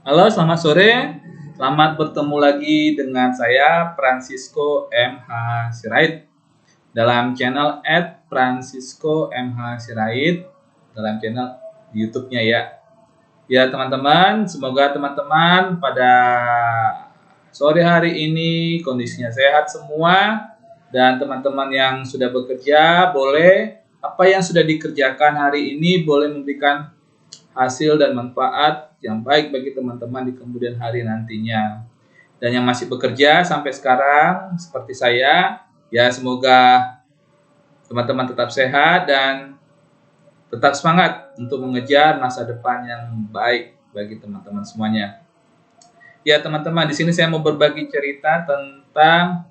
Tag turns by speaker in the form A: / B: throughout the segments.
A: Halo, selamat sore. Selamat bertemu lagi dengan saya Francisco MH Sirait dalam channel @Francisco MH Sirait dalam channel di YouTube-nya ya. Ya, teman-teman, semoga teman-teman pada sore hari ini kondisinya sehat semua dan teman-teman yang sudah bekerja boleh apa yang sudah dikerjakan hari ini boleh memberikan hasil dan manfaat yang baik bagi teman-teman di kemudian hari nantinya. Dan yang masih bekerja sampai sekarang seperti saya, ya semoga teman-teman tetap sehat dan tetap semangat untuk mengejar masa depan yang baik bagi teman-teman semuanya. Ya teman-teman, di sini saya mau berbagi cerita tentang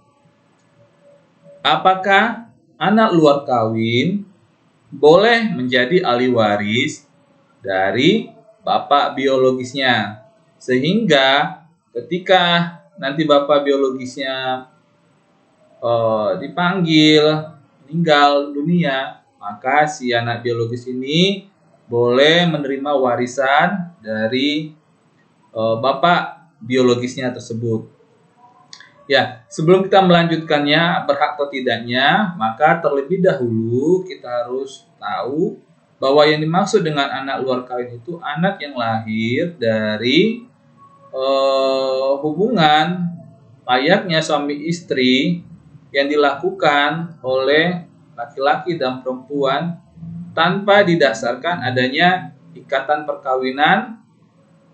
A: apakah anak luar kawin boleh menjadi ahli waris dari bapak biologisnya. Sehingga ketika nanti bapak biologisnya dipanggil meninggal dunia, maka si anak biologis ini boleh menerima warisan dari bapak biologisnya tersebut. Ya, sebelum kita melanjutkannya berhak atau tidaknya, maka terlebih dahulu kita harus tahu bahwa yang dimaksud dengan anak luar kawin itu anak yang lahir dari hubungan layaknya suami istri yang dilakukan oleh laki-laki dan perempuan tanpa didasarkan adanya ikatan perkawinan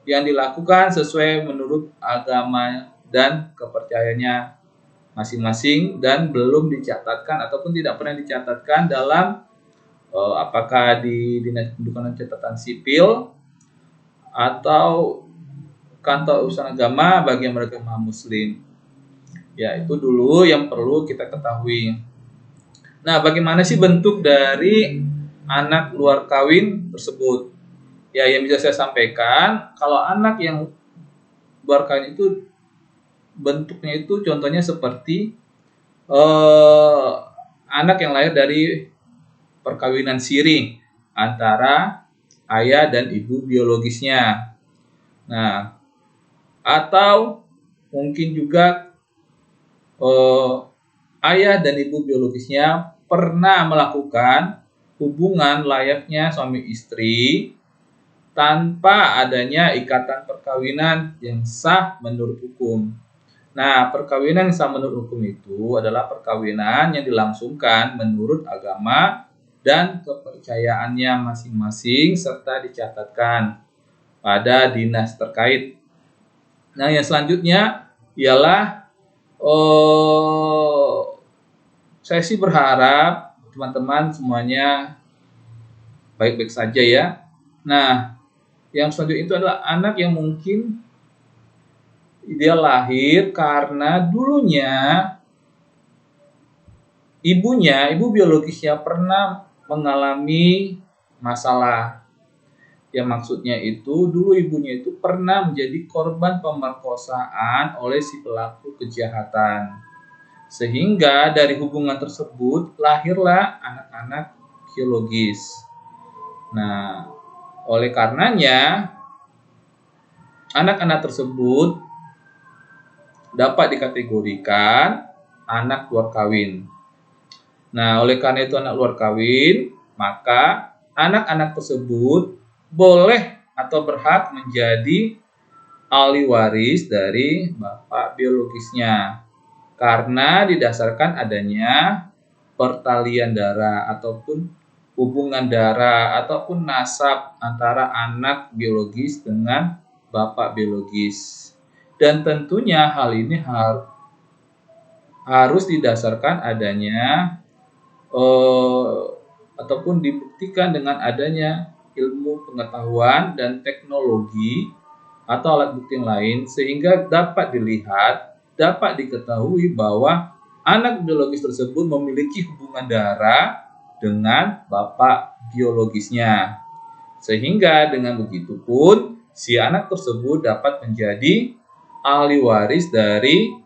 A: yang dilakukan sesuai menurut agama dan kepercayaannya masing-masing dan belum dicatatkan ataupun tidak pernah dicatatkan dalam apakah di Dinas Kependudukan dan Catatan Sipil atau kantor urusan agama bagi yang beragama Muslim. Ya, itu dulu yang perlu kita ketahui. Nah, bagaimana sih bentuk dari anak luar kawin tersebut? Ya, yang bisa saya sampaikan, kalau anak yang luar kawin itu bentuknya itu contohnya seperti anak yang lahir dari perkawinan siri antara ayah dan ibu biologisnya. Nah, atau mungkin juga ayah dan ibu biologisnya pernah melakukan hubungan layaknya suami istri tanpa adanya ikatan perkawinan yang sah menurut hukum. Nah, perkawinan yang sah menurut hukum itu adalah perkawinan yang dilangsungkan menurut agama dan kepercayaannya masing-masing serta dicatatkan pada dinas terkait. Nah, yang selanjutnya ialah saya sih berharap teman-teman semuanya baik-baik saja ya. Nah, yang selanjutnya itu adalah anak yang mungkin dia lahir karena dulunya ibu biologisnya pernah mengalami masalah. Yang maksudnya itu dulu ibunya itu pernah menjadi korban pemerkosaan oleh si pelaku kejahatan. Sehingga dari hubungan tersebut lahirlah anak-anak biologis. Nah, oleh karenanya anak-anak tersebut dapat dikategorikan anak luar kawin. Nah, oleh karena itu anak luar kawin, maka anak-anak tersebut boleh atau berhak menjadi ahli waris dari bapak biologisnya. Karena didasarkan adanya pertalian darah ataupun hubungan darah ataupun nasab antara anak biologis dengan bapak biologis. Dan tentunya hal ini harus didasarkan adanya ataupun dibuktikan dengan adanya ilmu pengetahuan dan teknologi atau alat bukti yang lain sehingga dapat dilihat, dapat diketahui bahwa anak biologis tersebut memiliki hubungan darah dengan bapak biologisnya. Sehingga dengan begitu pun si anak tersebut dapat menjadi ahli waris dari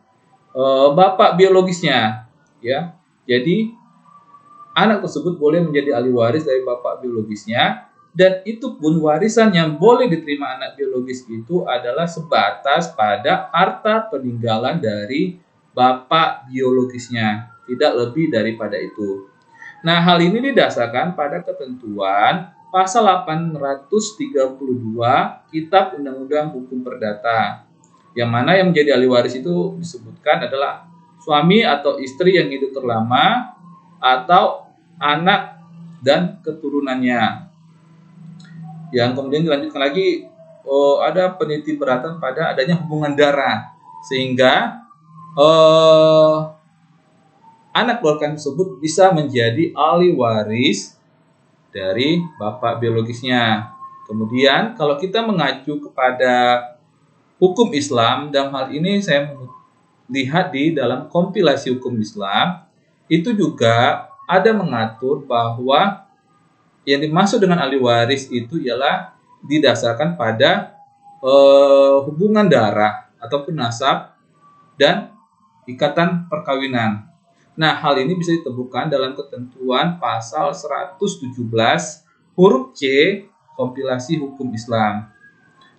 A: bapak biologisnya, ya. Jadi anak tersebut boleh menjadi ahli waris dari bapak biologisnya Dan itu pun warisan yang boleh diterima anak biologis itu adalah sebatas pada harta peninggalan dari bapak biologisnya, tidak lebih daripada itu. Nah, hal ini didasarkan pada ketentuan pasal 832 Kitab Undang-Undang Hukum Perdata. Yang mana yang menjadi ahli waris itu disebutkan adalah suami atau istri yang hidup terlama atau anak dan keturunannya. Yang kemudian dilanjutkan lagi, ada penitiberatan pada adanya hubungan darah, sehingga anak keluarga tersebut bisa menjadi ahli waris dari bapak biologisnya. Kemudian kalau kita mengacu kepada hukum Islam, dalam hal ini saya lihat di dalam kompilasi hukum Islam, itu juga ada mengatur bahwa yang dimaksud dengan ahli waris itu ialah didasarkan pada hubungan darah ataupun nasab dan ikatan perkawinan. Nah, hal ini bisa ditemukan dalam ketentuan pasal 117 huruf C kompilasi hukum Islam.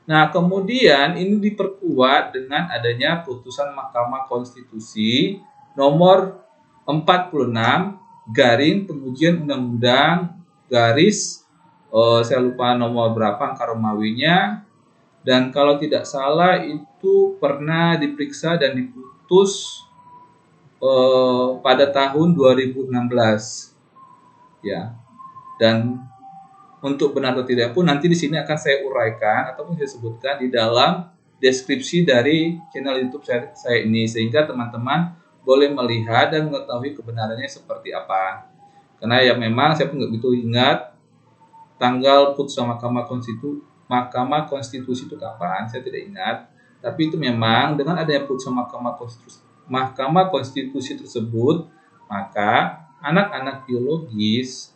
A: Nah, kemudian ini diperkuat dengan adanya putusan Mahkamah Konstitusi nomor 46 garing pengujian undang-undang garis saya lupa nomor berapa angka Romawinya, dan kalau tidak salah itu pernah diperiksa dan diputus pada tahun 2016 ya. Dan untuk benar atau tidak pun nanti di sini akan saya uraikan ataupun saya sebutkan di dalam deskripsi dari channel YouTube saya ini, sehingga teman-teman boleh melihat dan mengetahui kebenarannya seperti apa. Karena ya memang saya pun nggak begitu ingat tanggal putusan Mahkamah Konstitusi itu kapan, saya tidak ingat. Tapi itu memang dengan adanya putusan Mahkamah Konstitusi tersebut, maka anak-anak biologis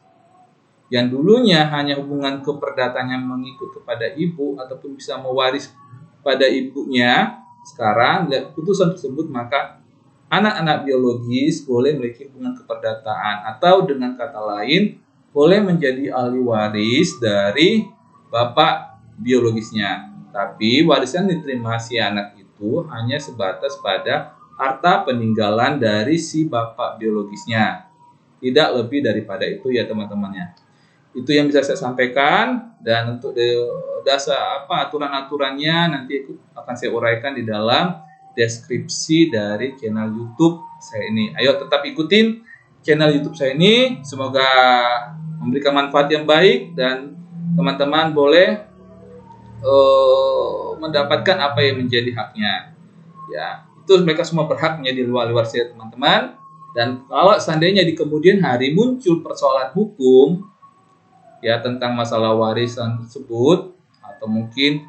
A: yang dulunya hanya hubungan keperdatanya mengikut kepada ibu ataupun bisa mewaris pada ibunya, sekarang dengan putusan tersebut maka anak-anak biologis boleh memiliki hubungan keperdataan, atau dengan kata lain boleh menjadi ahli waris dari bapak biologisnya. Tapi warisan diterima si anak itu hanya sebatas pada harta peninggalan dari si bapak biologisnya, tidak lebih daripada itu ya teman-temannya. Itu yang bisa saya sampaikan, dan untuk dasar aturan-aturannya nanti akan saya uraikan di dalam deskripsi dari channel YouTube saya ini. Ayo tetap ikutin channel YouTube saya ini, semoga memberikan manfaat yang baik dan teman-teman boleh mendapatkan apa yang menjadi haknya. Ya, itu mereka semua berhak menjadi ahli waris ya teman-teman. Dan kalau seandainya di kemudian hari muncul persoalan hukum ya tentang masalah warisan tersebut, atau mungkin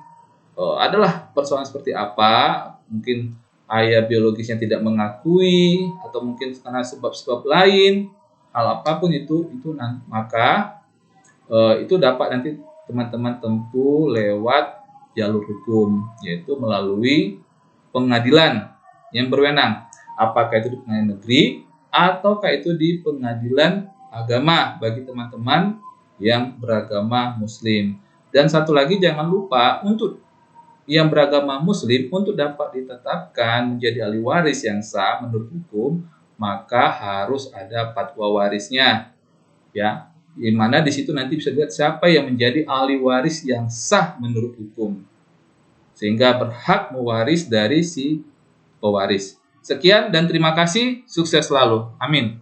A: adalah persoalan seperti apa, mungkin ayah biologisnya tidak mengakui, atau mungkin karena sebab-sebab lain, hal apapun itu maka itu dapat nanti teman-teman tempuh lewat jalur hukum, yaitu melalui pengadilan yang berwenang, apakah itu di pengadilan negeri ataukah itu di pengadilan agama bagi teman-teman yang beragama Muslim. Dan satu lagi, jangan lupa untuk yang beragama Muslim, untuk dapat ditetapkan menjadi ahli waris yang sah menurut hukum, maka harus ada fatwa warisnya, ya. Di mana di situ nanti bisa lihat siapa yang menjadi ahli waris yang sah menurut hukum, sehingga berhak mewaris dari si pewaris. Sekian dan terima kasih, sukses selalu. Amin.